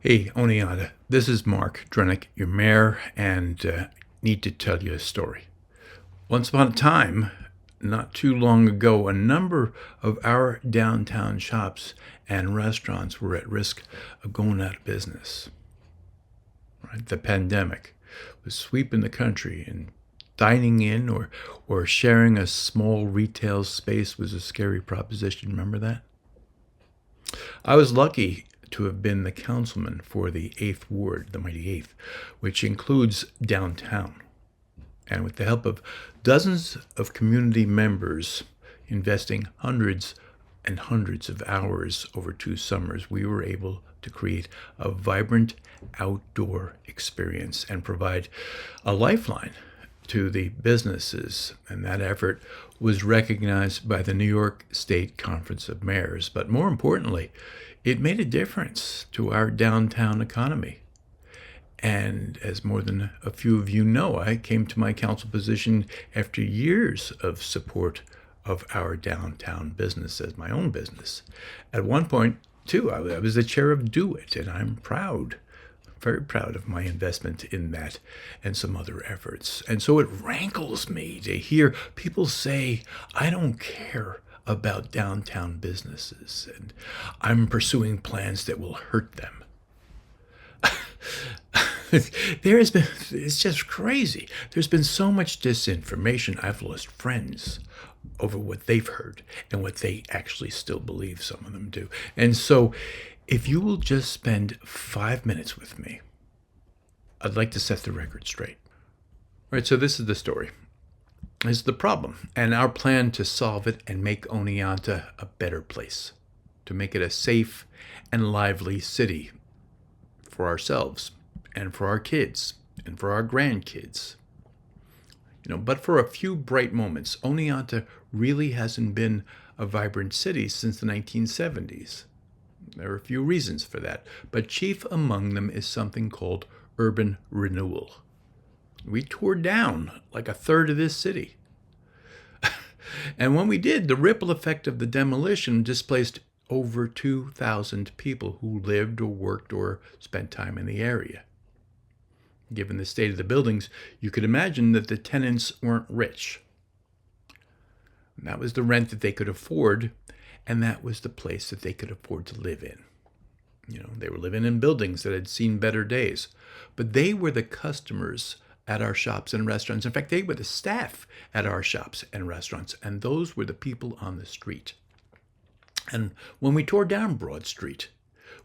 Hey, Oneonta, this is Mark Drenick, your mayor, and need to tell you a story. Once upon a time, not too long ago, a number of our downtown shops and restaurants were at risk of going out of business. Right? The pandemic was sweeping the country, and dining in or sharing a small retail space was a scary proposition. Remember that? I was lucky to have been the councilman for the 8th Ward, the mighty 8th, which includes downtown. And with the help of dozens of community members investing hundreds and hundreds of hours over 2 summers, we were able to create a vibrant outdoor experience and provide a lifeline to the businesses. And that effort was recognized by the New York State Conference of Mayors. But more importantly, it made a difference to our downtown economy. And as more than a few of you know, I came to my council position after years of support of our downtown business as my own business. At one point, too, I was the chair of Do It, and I'm proud, very proud of my investment in that and some other efforts. And so it rankles me to hear people say, I don't care about downtown businesses, and I'm pursuing plans that will hurt them. It's just crazy. There's been so much disinformation. I've lost friends over what they've heard and what they actually still believe, some of them do. And so, if you will just spend 5 minutes with me, I'd like to set the record straight. All right, so this is the story. This is the problem, and our plan to solve it and make Oneonta a better place, to make it a safe and lively city for ourselves and for our kids and for our grandkids. But for a few bright moments, Oneonta really hasn't been a vibrant city since the 1970s. There are a few reasons for that, but chief among them is something called urban renewal. We tore down like a third of this city. And when we did, the ripple effect of the demolition displaced over 2,000 people who lived or worked or spent time in the area. Given the state of the buildings, you could imagine that the tenants weren't rich. And that was the rent that they could afford, and that was the place that they could afford to live in. They were living in buildings that had seen better days, but they were the customers at our shops and restaurants. In fact, they were the staff at our shops and restaurants, and those were the people on the street. And when we tore down Broad Street,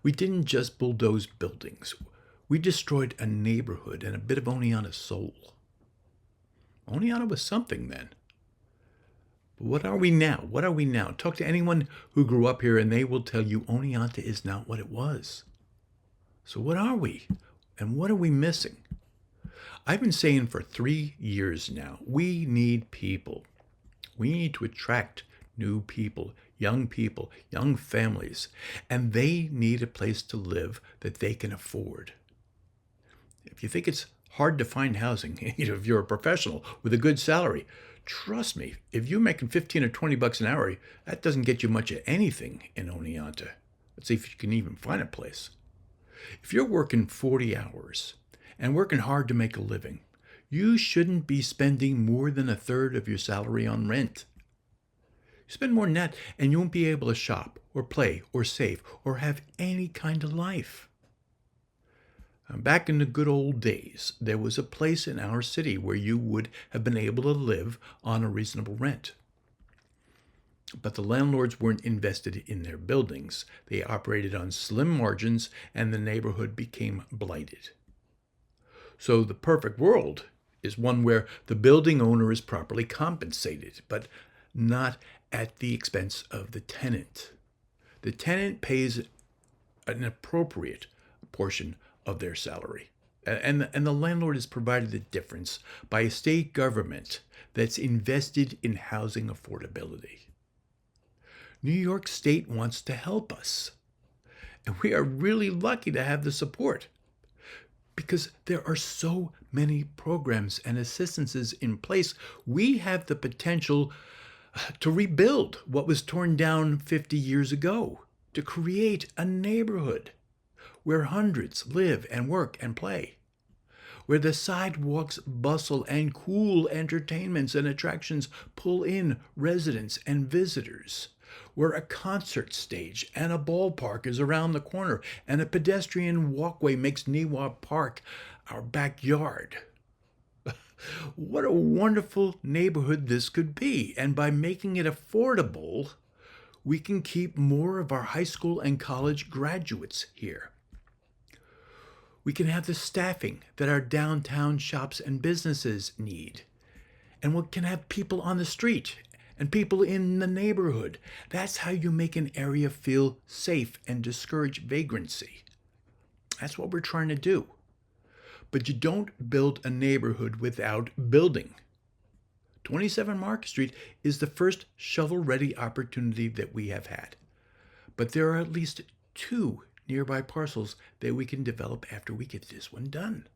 we didn't just bulldoze buildings. We destroyed a neighborhood and a bit of Oneonta's soul. Oneonta was something then. But what are we now? What are we now? Talk to anyone who grew up here and they will tell you Oneonta is not what it was. So what are we? And what are we missing? I've been saying for 3 years now, we need people. We need to attract new people, young families, and they need a place to live that they can afford. If you think it's hard to find housing, if you're a professional with a good salary, trust me, if you're making 15 or 20 bucks an hour, that doesn't get you much of anything in Oneonta. Let's see if you can even find a place. If you're working 40 hours and working hard to make a living, you shouldn't be spending more than a third of your salary on rent. You spend more than that and you won't be able to shop or play or save or have any kind of life. Back in the good old days, there was a place in our city where you would have been able to live on a reasonable rent. But the landlords weren't invested in their buildings. They operated on slim margins, and the neighborhood became blighted. So the perfect world is one where the building owner is properly compensated, but not at the expense of the tenant. The tenant pays an appropriate portion of their salary. And the landlord is provided the difference by a state government that's invested in housing affordability. New York State wants to help us. And we are really lucky to have the support because there are so many programs and assistances in place. We have the potential to rebuild what was torn down 50 years ago, to create a neighborhood where hundreds live and work and play, where the sidewalks bustle and cool entertainments and attractions pull in residents and visitors, where a concert stage and a ballpark is around the corner and a pedestrian walkway makes Niwa Park our backyard. What a wonderful neighborhood this could be. And by making it affordable, we can keep more of our high school and college graduates here. We can have the staffing that our downtown shops and businesses need. And we can have people on the street and people in the neighborhood. That's how you make an area feel safe and discourage vagrancy. That's what we're trying to do. But you don't build a neighborhood without building. 27 Market Street is the first shovel-ready opportunity that we have had. But there are at least 2 nearby parcels that we can develop after we get this one done.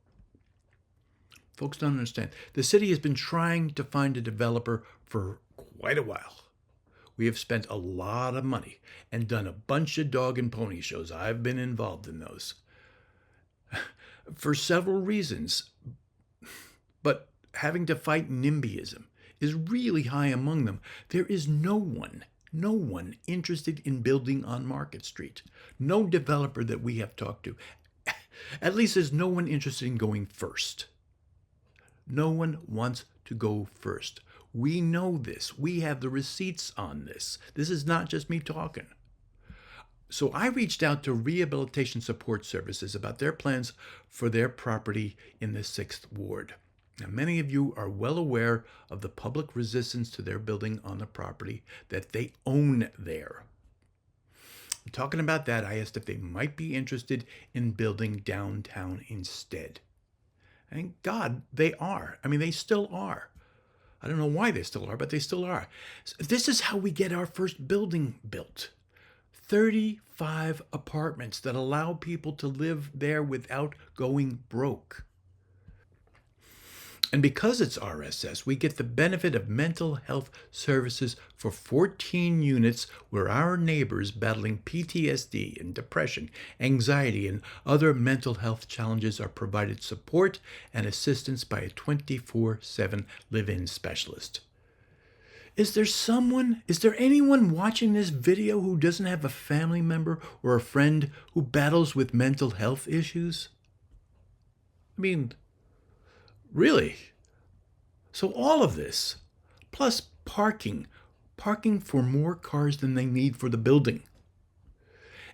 Folks don't understand. The city has been trying to find a developer for quite a while. We have spent a lot of money and done a bunch of dog and pony shows. I've been involved in those for several reasons. But having to fight NIMBYism is really high among them. There is no one interested in building on Market Street. No developer that we have talked to. At least there's no one interested in going first. No one wants to go first. We know this. We have the receipts on this. This is not just me talking. So I reached out to Rehabilitation Support Services about their plans for their property in the 6th Ward. Now, many of you are well aware of the public resistance to their building on the property that they own there. Talking about that, I asked if they might be interested in building downtown instead. Thank God they are. I mean, they still are. I don't know why they still are, but they still are. So this is how we get our first building built. 35 apartments that allow people to live there without going broke. And because it's RSS, we get the benefit of mental health services for 14 units where our neighbors battling PTSD and depression, anxiety, and other mental health challenges are provided support and assistance by a 24/7 live-in specialist. Is there anyone watching this video who doesn't have a family member or a friend who battles with mental health issues? I mean, really? So all of this, plus parking for more cars than they need for the building,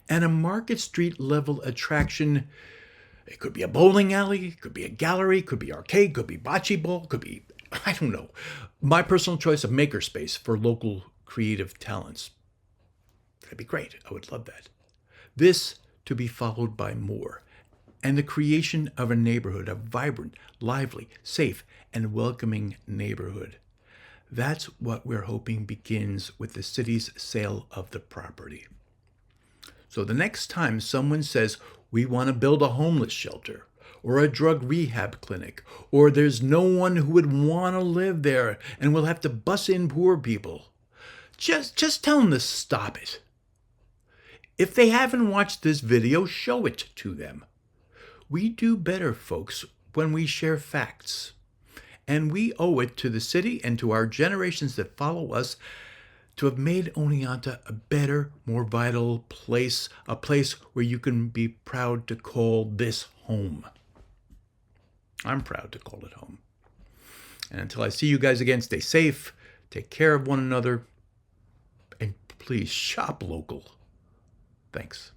and a Market Street level attraction. It could be a bowling alley, it could be a gallery, it could be arcade, could be bocce ball, it could be, I don't know, my personal choice of makerspace for local creative talents. That'd be great. I would love that. This to be followed by more. And the creation of a neighborhood, a vibrant, lively, safe, and welcoming neighborhood. That's what we're hoping begins with the city's sale of the property. So the next time someone says, we want to build a homeless shelter, or a drug rehab clinic, or there's no one who would want to live there and we'll have to bus in poor people, just tell them to stop it. If they haven't watched this video, show it to them. We do better, folks, when we share facts. And we owe it to the city and to our generations that follow us to have made Oneonta a better, more vital place, a place where you can be proud to call this home. I'm proud to call it home. And until I see you guys again, stay safe, take care of one another, and please shop local. Thanks.